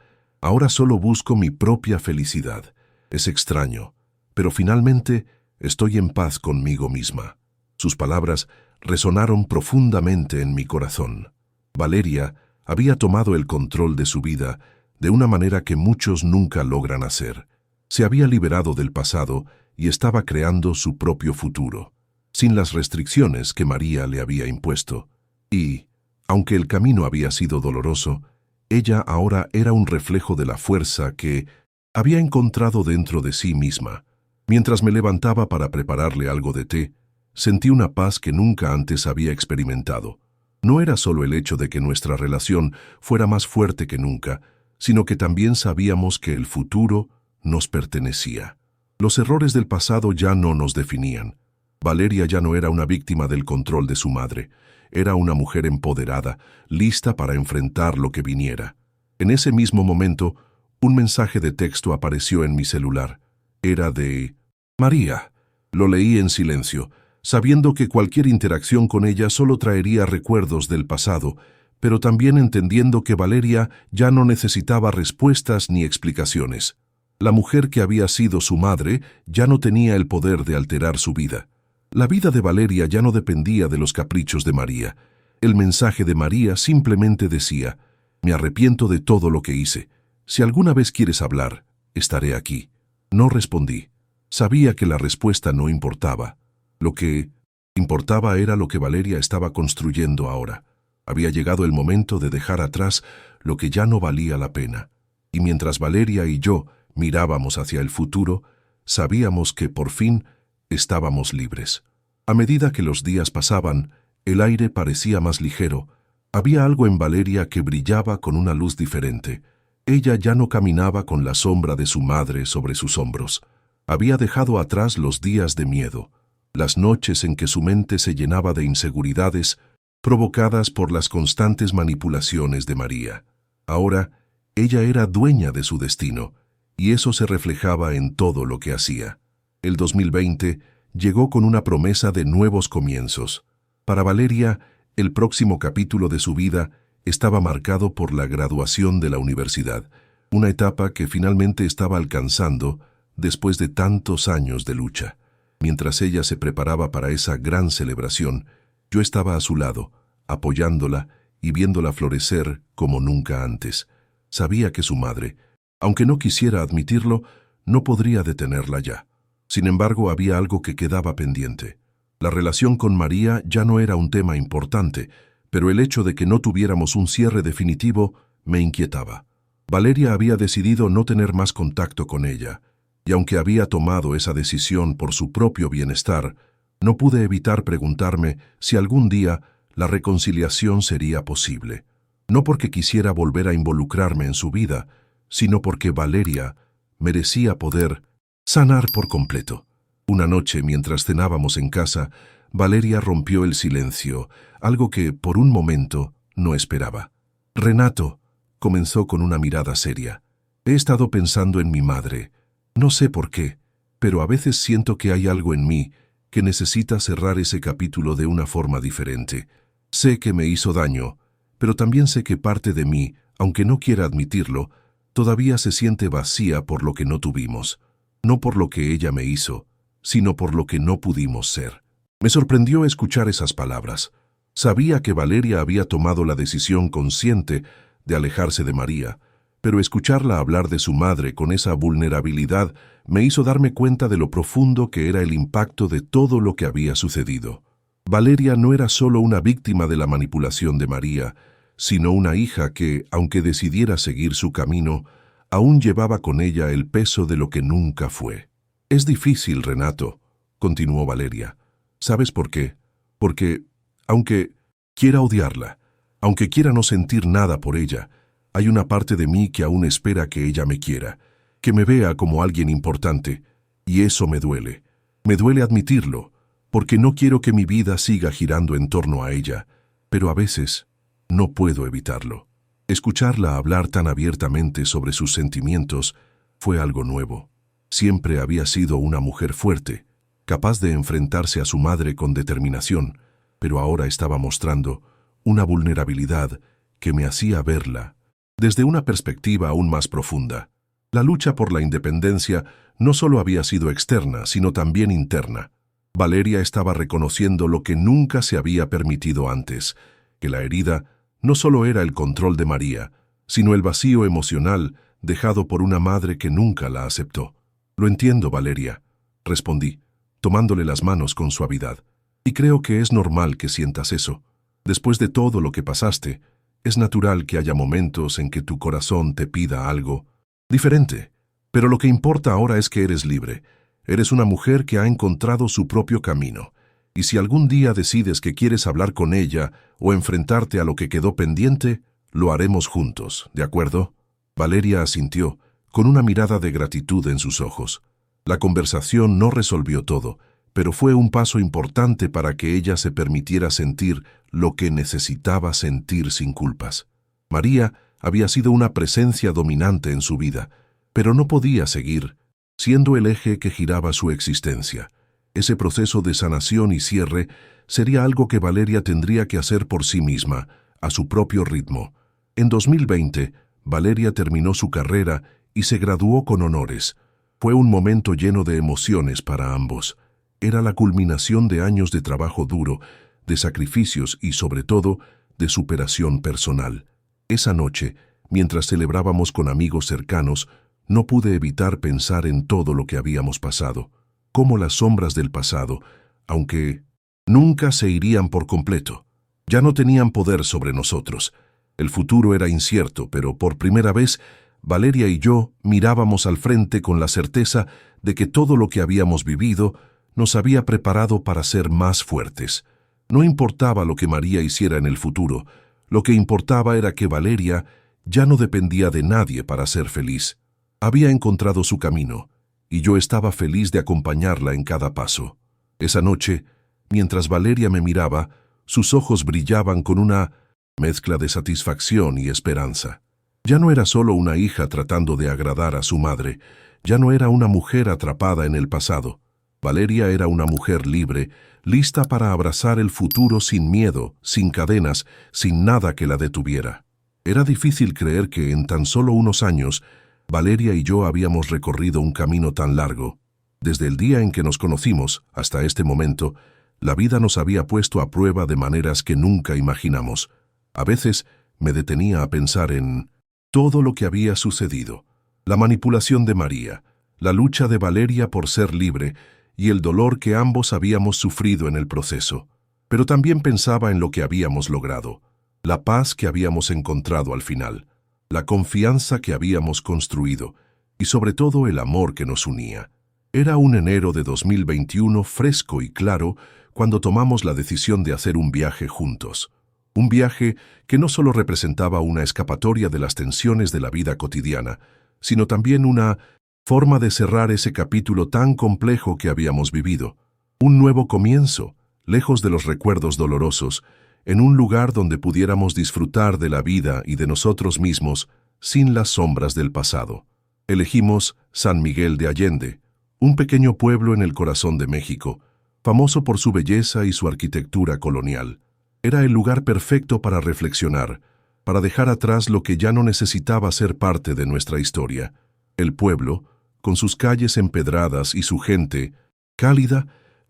solo busco mi propia felicidad. Es extraño, pero finalmente estoy en paz conmigo misma». Sus palabras resonaron profundamente en mi corazón. Valeria había tomado el control de su vida de una manera que muchos nunca logran hacer. Se había liberado del pasado y estaba creando su propio futuro, sin las restricciones que María le había impuesto. Y, aunque el camino había sido doloroso, ella ahora era un reflejo de la fuerza que había encontrado dentro de sí misma. Mientras me levantaba para prepararle algo de té, sentí una paz que nunca antes había experimentado. No era solo el hecho de que nuestra relación fuera más fuerte que nunca, sino que también sabíamos que el futuro nos pertenecía. Los errores del pasado ya no nos definían. Valeria ya no era una víctima del control de su madre. Era una mujer empoderada, lista para enfrentar lo que viniera. En ese mismo momento, un mensaje de texto apareció en mi celular. Era de María. Lo leí en silencio, sabiendo que cualquier interacción con ella solo traería recuerdos del pasado, pero también entendiendo que Valeria ya no necesitaba respuestas ni explicaciones. La mujer que había sido su madre ya no tenía el poder de alterar su vida. La vida de Valeria ya no dependía de los caprichos de María. El mensaje de María simplemente decía: me arrepiento de todo lo que hice. Si alguna vez quieres hablar, estaré aquí. No respondí. Sabía que la respuesta no importaba. Lo que importaba era lo que Valeria estaba construyendo ahora. Había llegado el momento de dejar atrás lo que ya no valía la pena. Y mientras Valeria y yo mirábamos hacia el futuro, sabíamos que por fin estábamos libres. A medida que los días pasaban, el aire parecía más ligero. Había algo en Valeria que brillaba con una luz diferente. Ella ya no caminaba con la sombra de su madre sobre sus hombros. Había dejado atrás los días de miedo, las noches en que su mente se llenaba de inseguridades provocadas por las constantes manipulaciones de María. Ahora, ella era dueña de su destino, y eso se reflejaba en todo lo que hacía. El 2020 llegó con una promesa de nuevos comienzos. Para Valeria, el próximo capítulo de su vida estaba marcado por la graduación de la universidad, una etapa que finalmente estaba alcanzando después de tantos años de lucha. Mientras ella se preparaba para esa gran celebración, yo estaba a su lado, apoyándola y viéndola florecer como nunca antes. Sabía que su madre, aunque no quisiera admitirlo, no podría detenerla ya. Sin embargo, había algo que quedaba pendiente. La relación con María ya no era un tema importante, pero el hecho de que no tuviéramos un cierre definitivo me inquietaba. Valeria había decidido no tener más contacto con ella, y aunque había tomado esa decisión por su propio bienestar, no pude evitar preguntarme si algún día la reconciliación sería posible. No porque quisiera volver a involucrarme en su vida, sino porque Valeria merecía poder sanar por completo. Una noche, mientras cenábamos en casa, Valeria rompió el silencio, algo que, por un momento, no esperaba. «Renato», comenzó con una mirada seria, «he estado pensando en mi madre. No sé por qué, pero a veces siento que hay algo en mí que necesita cerrar ese capítulo de una forma diferente. Sé que me hizo daño, pero también sé que parte de mí, aunque no quiera admitirlo, todavía se siente vacía por lo que no tuvimos. No por lo que ella me hizo, sino por lo que no pudimos ser». Me sorprendió escuchar esas palabras. Sabía que Valeria había tomado la decisión consciente de alejarse de María, pero escucharla hablar de su madre con esa vulnerabilidad me hizo darme cuenta de lo profundo que era el impacto de todo lo que había sucedido. Valeria no era solo una víctima de la manipulación de María, sino una hija que, aunque decidiera seguir su camino, aún llevaba con ella el peso de lo que nunca fue. «Es difícil, Renato», continuó Valeria. «¿Sabes por qué? Porque, aunque quiera odiarla, aunque quiera no sentir nada por ella, hay una parte de mí que aún espera que ella me quiera, que me vea como alguien importante, y eso me duele. Me duele admitirlo, porque no quiero que mi vida siga girando en torno a ella, pero a veces no puedo evitarlo». Escucharla hablar tan abiertamente sobre sus sentimientos fue algo nuevo. Siempre había sido una mujer fuerte, capaz de enfrentarse a su madre con determinación, pero ahora estaba mostrando una vulnerabilidad que me hacía verla desde una perspectiva aún más profunda. La lucha por la independencia no solo había sido externa, sino también interna. Valeria estaba reconociendo lo que nunca se había permitido antes, que la herida no solo era el control de María, sino el vacío emocional dejado por una madre que nunca la aceptó. «Lo entiendo, Valeria», respondí, tomándole las manos con suavidad. «Y creo que es normal que sientas eso. Después de todo lo que pasaste, es natural que haya momentos en que tu corazón te pida algo diferente. Pero lo que importa ahora es que eres libre. Eres una mujer que ha encontrado su propio camino. Y si algún día decides que quieres hablar con ella o enfrentarte a lo que quedó pendiente, lo haremos juntos, ¿de acuerdo?» Valeria asintió, con una mirada de gratitud en sus ojos. La conversación no resolvió todo, pero fue un paso importante para que ella se permitiera sentir lo que necesitaba sentir sin culpas. María había sido una presencia dominante en su vida, pero no podía seguir siendo el eje que giraba su existencia. Ese proceso de sanación y cierre sería algo que Valeria tendría que hacer por sí misma, a su propio ritmo. En 2020, Valeria terminó su carrera y se graduó con honores. Fue un momento lleno de emociones para ambos. Era la culminación de años de trabajo duro, de sacrificios y, sobre todo, de superación personal. Esa noche, mientras celebrábamos con amigos cercanos, no pude evitar pensar en todo lo que habíamos pasado, cómo las sombras del pasado, aunque nunca se irían por completo, ya no tenían poder sobre nosotros. El futuro era incierto, pero por primera vez, Valeria y yo mirábamos al frente con la certeza de que todo lo que habíamos vivido nos había preparado para ser más fuertes. No importaba lo que María hiciera en el futuro, lo que importaba era que Valeria ya no dependía de nadie para ser feliz. Había encontrado su camino, y yo estaba feliz de acompañarla en cada paso. Esa noche, mientras Valeria me miraba, sus ojos brillaban con una mezcla de satisfacción y esperanza. Ya no era solo una hija tratando de agradar a su madre, ya no era una mujer atrapada en el pasado. Valeria era una mujer libre, lista para abrazar el futuro sin miedo, sin cadenas, sin nada que la detuviera. Era difícil creer que en tan solo unos años, Valeria y yo habíamos recorrido un camino tan largo. Desde el día en que nos conocimos hasta este momento, la vida nos había puesto a prueba de maneras que nunca imaginamos. A veces me detenía a pensar en todo lo que había sucedido. La manipulación de María, la lucha de Valeria por ser libre y el dolor que ambos habíamos sufrido en el proceso. Pero también pensaba en lo que habíamos logrado, la paz que habíamos encontrado al final, la confianza que habíamos construido y sobre todo el amor que nos unía. Era un enero de 2021 fresco y claro cuando tomamos la decisión de hacer un viaje juntos. Un viaje que no solo representaba una escapatoria de las tensiones de la vida cotidiana, sino también una forma de cerrar ese capítulo tan complejo que habíamos vivido. Un nuevo comienzo, lejos de los recuerdos dolorosos, en un lugar donde pudiéramos disfrutar de la vida y de nosotros mismos sin las sombras del pasado. Elegimos San Miguel de Allende, un pequeño pueblo en el corazón de México, famoso por su belleza y su arquitectura colonial. Era el lugar perfecto para reflexionar, para dejar atrás lo que ya no necesitaba ser parte de nuestra historia. El pueblo, con sus calles empedradas y su gente cálida,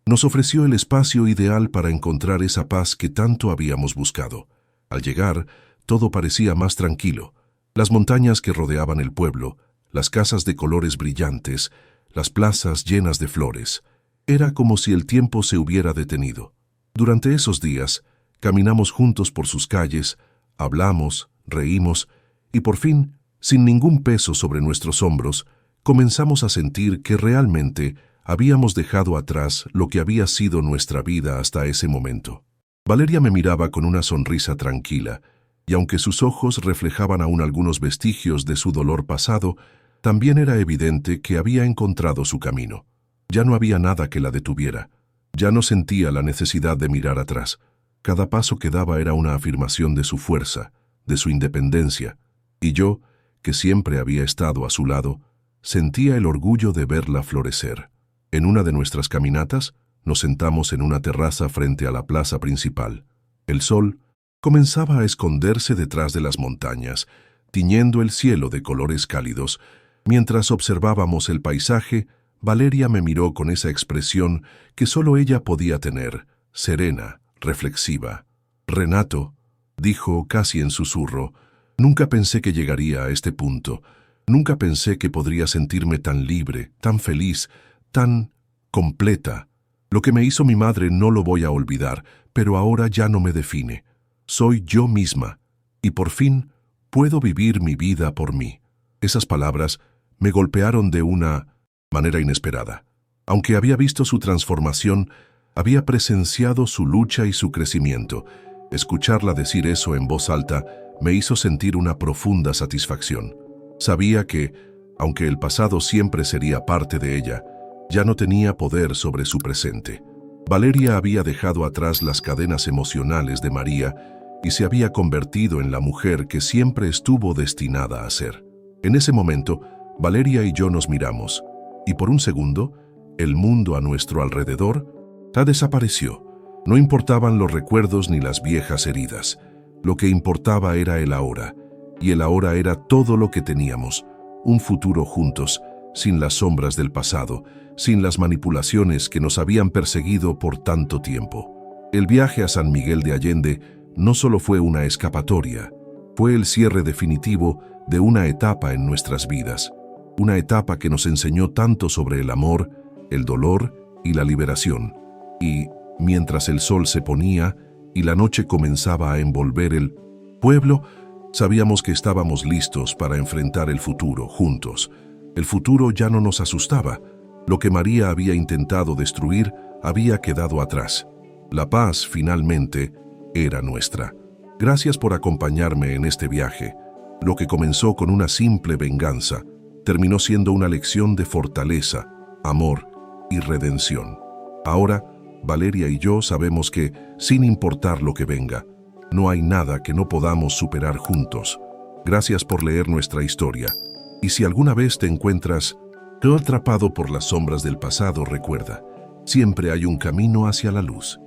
nos ofreció el espacio ideal para encontrar esa paz que tanto habíamos buscado. Al llegar, todo parecía más tranquilo. Las montañas que rodeaban el pueblo, las casas de colores brillantes, las plazas llenas de flores. Era como si el tiempo se hubiera detenido. Durante esos días, caminamos juntos por sus calles, hablamos, reímos, y por fin, sin ningún peso sobre nuestros hombros, comenzamos a sentir que realmente habíamos dejado atrás lo que había sido nuestra vida hasta ese momento. Valeria me miraba con una sonrisa tranquila, y aunque sus ojos reflejaban aún algunos vestigios de su dolor pasado, también era evidente que había encontrado su camino. Ya no había nada que la detuviera. Ya no sentía la necesidad de mirar atrás. Cada paso que daba era una afirmación de su fuerza, de su independencia, y yo, que siempre había estado a su lado, sentía el orgullo de verla florecer. En una de nuestras caminatas, nos sentamos en una terraza frente a la plaza principal. El sol comenzaba a esconderse detrás de las montañas, tiñendo el cielo de colores cálidos. Mientras observábamos el paisaje, Valeria me miró con esa expresión que solo ella podía tener, serena, reflexiva. «Renato», dijo casi en susurro, «nunca pensé que llegaría a este punto. Nunca pensé que podría sentirme tan libre, tan feliz, tan completa. Lo que me hizo mi madre no lo voy a olvidar, pero ahora ya no me define. Soy yo misma, y por fin puedo vivir mi vida por mí». Esas palabras me golpearon de una manera inesperada. Aunque había visto su transformación, había presenciado su lucha y su crecimiento. Escucharla decir eso en voz alta me hizo sentir una profunda satisfacción. Sabía que, aunque el pasado siempre sería parte de ella, ya no tenía poder sobre su presente. Valeria había dejado atrás las cadenas emocionales de María y se había convertido en la mujer que siempre estuvo destinada a ser. En ese momento, Valeria y yo nos miramos, y por un segundo, el mundo a nuestro alrededor desapareció. No importaban los recuerdos ni las viejas heridas. Lo que importaba era el ahora, y el ahora era todo lo que teníamos, un futuro juntos, sin las sombras del pasado, sin las manipulaciones que nos habían perseguido por tanto tiempo. El viaje a San Miguel de Allende no solo fue una escapatoria, fue el cierre definitivo de una etapa en nuestras vidas, una etapa que nos enseñó tanto sobre el amor, el dolor y la liberación. Y, mientras el sol se ponía y la noche comenzaba a envolver el pueblo, sabíamos que estábamos listos para enfrentar el futuro juntos. El futuro ya no nos asustaba. Lo que María había intentado destruir había quedado atrás. La paz, finalmente, era nuestra. Gracias por acompañarme en este viaje. Lo que comenzó con una simple venganza, terminó siendo una lección de fortaleza, amor y redención. Ahora, Valeria y yo sabemos que, sin importar lo que venga, no hay nada que no podamos superar juntos. Gracias por leer nuestra historia. Y si alguna vez te encuentras atrapado por las sombras del pasado, recuerda, siempre hay un camino hacia la luz.